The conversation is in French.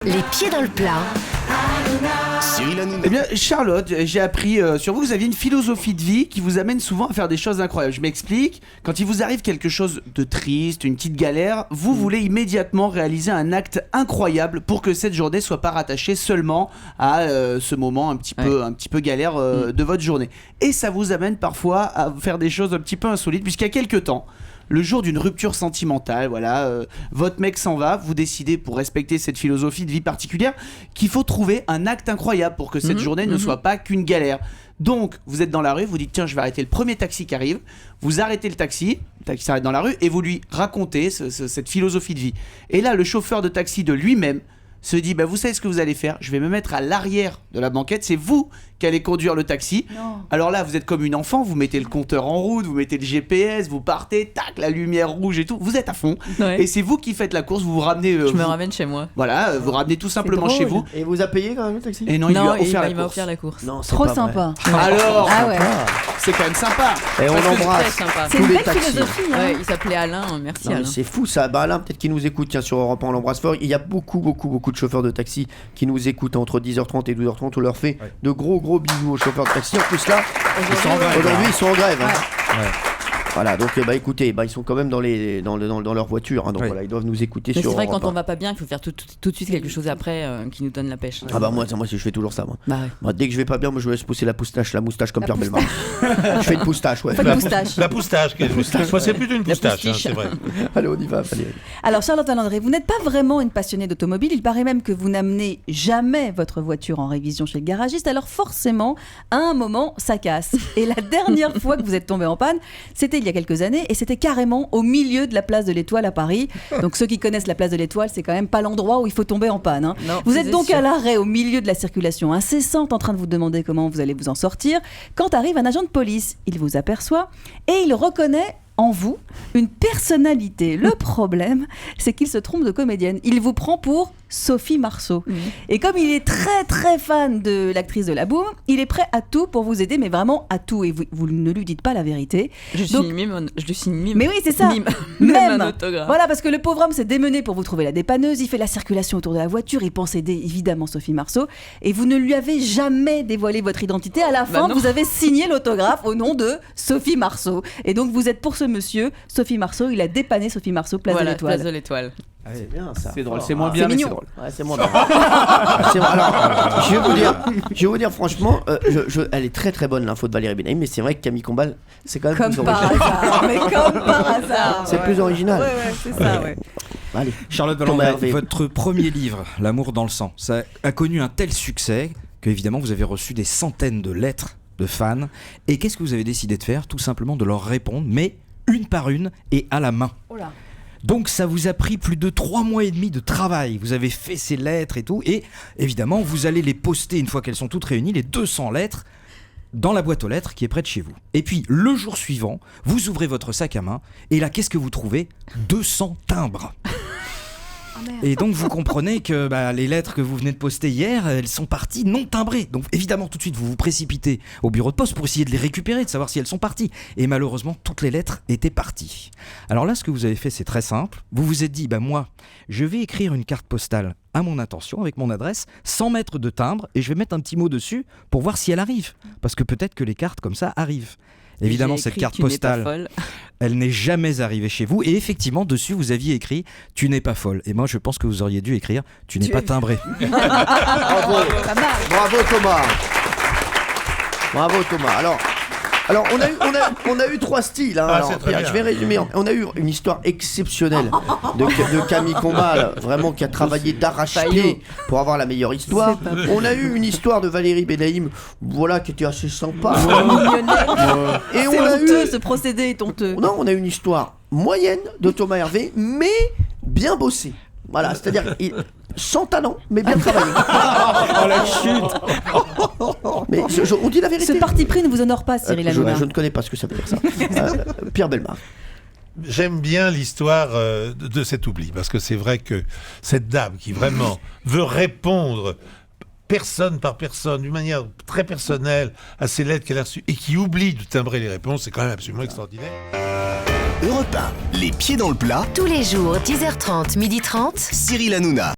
Les pieds dans le plat. Cyril Hanouna. Eh bien, Charlotte, j'ai appris sur vous que vous aviez une philosophie de vie qui vous amène souvent à faire des choses incroyables. Je m'explique. Quand il vous arrive quelque chose de triste, une petite galère, vous voulez immédiatement réaliser un acte incroyable pour que cette journée soit pas rattachée seulement à ce moment un petit peu galère de votre journée. Et ça vous amène parfois à faire des choses un petit peu insolites, puisqu'il y a quelques temps, le jour d'une rupture sentimentale, votre mec s'en va, vous décidez, pour respecter cette philosophie de vie particulière, qu'il faut trouver un acte incroyable pour que cette journée ne soit pas qu'une galère. Donc, vous êtes dans la rue, vous dites tiens, je vais arrêter le premier taxi qui arrive, vous arrêtez le taxi s'arrête dans la rue, et vous lui racontez cette philosophie de vie. Et là, le chauffeur de taxi de lui-même se dit vous savez ce que vous allez faire, je vais me mettre à l'arrière de la banquette, c'est vous qui allez conduire le taxi. Non. Alors là vous êtes comme une enfant, vous mettez le compteur en route, vous mettez le GPS, vous partez, tac, la lumière rouge et tout, vous êtes à fond, et c'est vous qui faites la course, vous vous ramenez je me ramène chez moi. Voilà, vous ramenez tout simplement chez vous. Et vous a payé quand même le taxi? Et non, il m'a offert la course. Non, c'est trop pas sympa. Alors ouais. C'est quand même sympa. Et on l'embrasse. C'est une belle philosophie. Ouais, il s'appelait Alain, merci Alain. C'est fou ça. Alain, peut-être qu'il nous écoute, tiens, sur Europe 1, on l'embrasse fort. Il y a beaucoup de chauffeurs de taxi qui nous écoutent entre 10h30 et 12h30. On leur fait de gros bisous aux chauffeurs de taxi. En plus là, aujourd'hui ils sont en grève. Voilà, donc écoutez, ils sont quand même dans leur voiture, donc voilà, ils doivent nous écouter. Mais sur c'est vrai, Europe quand 1. on va pas bien, il faut faire tout de suite quelque chose après qui nous donne la pêche. Moi je fais toujours ça, moi. Moi, dès que je vais pas bien, moi je laisse pousser la moustache comme Pierre Bellemare. Je fais une poustache, ouais. La poustache, moi c'est plus d'une poustache, c'est vrai. Allez, on y va, Valérie. Alors Charlotte Landré, vous n'êtes pas vraiment une passionnée d'automobile, il paraît même que vous n'amenez jamais votre voiture en révision chez le garagiste, alors forcément, à un moment, ça casse. Et la dernière fois que vous êtes tombé en panne, c'était il y a quelques années, et c'était carrément au milieu de la place de l'Étoile à Paris. Donc ceux qui connaissent la place de l'Étoile, c'est quand même pas l'endroit où il faut tomber en panne. Non, vous êtes donc à l'arrêt au milieu de la circulation incessante, en train de vous demander comment vous allez vous en sortir, quand arrive un agent de police. Il vous aperçoit et il reconnaît en vous une personnalité. Le problème, c'est qu'il se trompe de comédienne. Il vous prend pour Sophie Marceau. Et comme il est très très fan de l'actrice de La Boum, il est prêt à tout pour vous aider, mais vraiment à tout. Et vous ne lui dites pas la vérité. Je lui signe mime. Mais oui, c'est ça. Même un autographe. Voilà, parce que le pauvre homme s'est démené pour vous trouver la dépanneuse. Il fait la circulation autour de la voiture. Il pense aider évidemment Sophie Marceau. Et vous ne lui avez jamais dévoilé votre identité. À la fin, vous avez signé l'autographe au nom de Sophie Marceau. Et donc vous êtes pour ce monsieur, Sophie Marceau. Il a dépanné Sophie Marceau, place de l'Étoile. Place de l'Étoile. C'est bien ça. C'est drôle, c'est moins bien, mais c'est drôle. Ouais, c'est moins bien. Alors, je vais vous dire franchement, elle est très très bonne l'info de Valérie Benaïm, mais c'est vrai que Camille Combal, c'est quand même comme plus par original. hasard. Mais comme par hasard. C'est plus original. Ouais, c'est ça, ouais. Allez. Charlotte Landré, votre premier livre, L'amour dans le sang, ça a connu un tel succès que évidemment vous avez reçu des centaines de lettres de fans. Et qu'est-ce que vous avez décidé de faire? Tout simplement de leur répondre, mais une par une et à la main. Oh là. Donc ça vous a pris plus de 3 mois et demi de travail. Vous avez fait ces lettres et tout. Et évidemment, vous allez les poster une fois qu'elles sont toutes réunies, les 200 lettres, dans la boîte aux lettres qui est près de chez vous. Et puis, le jour suivant, vous ouvrez votre sac à main. Et là, qu'est-ce que vous trouvez? 200 timbres. Et donc vous comprenez que les lettres que vous venez de poster hier, elles sont parties non timbrées. Donc évidemment tout de suite vous vous précipitez au bureau de poste pour essayer de les récupérer, de savoir si elles sont parties. Et malheureusement toutes les lettres étaient parties. Alors là ce que vous avez fait c'est très simple. Vous vous êtes dit moi je vais écrire une carte postale à mon intention avec mon adresse sans mettre de timbre et je vais mettre un petit mot dessus pour voir si elle arrive. Parce que peut-être que les cartes comme ça arrivent. Évidemment, cette carte postale, elle n'est jamais arrivée chez vous. Et effectivement, dessus, vous aviez écrit « Tu n'es pas folle ». Et moi, je pense que vous auriez dû écrire « Tu n'es pas timbré ». Bravo Thomas. Bravo Thomas. Alors on a eu 3 styles. Alors, Pierre, je vais résumer. On a eu une histoire exceptionnelle de Camille Combal, vraiment qui a travaillé d'arrache-pied pour avoir la meilleure histoire. On a eu une histoire de Valérie Benaïm, qui était assez sympa. Et c'est honteux, ce procédé est honteux. Non, on a eu une histoire moyenne de Thomas Hervé, mais bien bossée. Voilà, c'est-à-dire sans talent, mais bien travaillé. Oh la chute. Mais on dit la vérité. Ce parti pris ne vous honore pas, Cyril Hanouna. Je ne connais pas ce que ça veut dire ça. Pierre Bellemare. J'aime bien l'histoire de cet oubli, parce que c'est vrai que cette dame qui vraiment veut répondre personne par personne, d'une manière très personnelle, à ces lettres qu'elle a reçues, et qui oublie de timbrer les réponses, c'est quand même absolument extraordinaire. Europe 1, les pieds dans le plat. Tous les jours, 10h30, 12h30. Cyril Hanouna.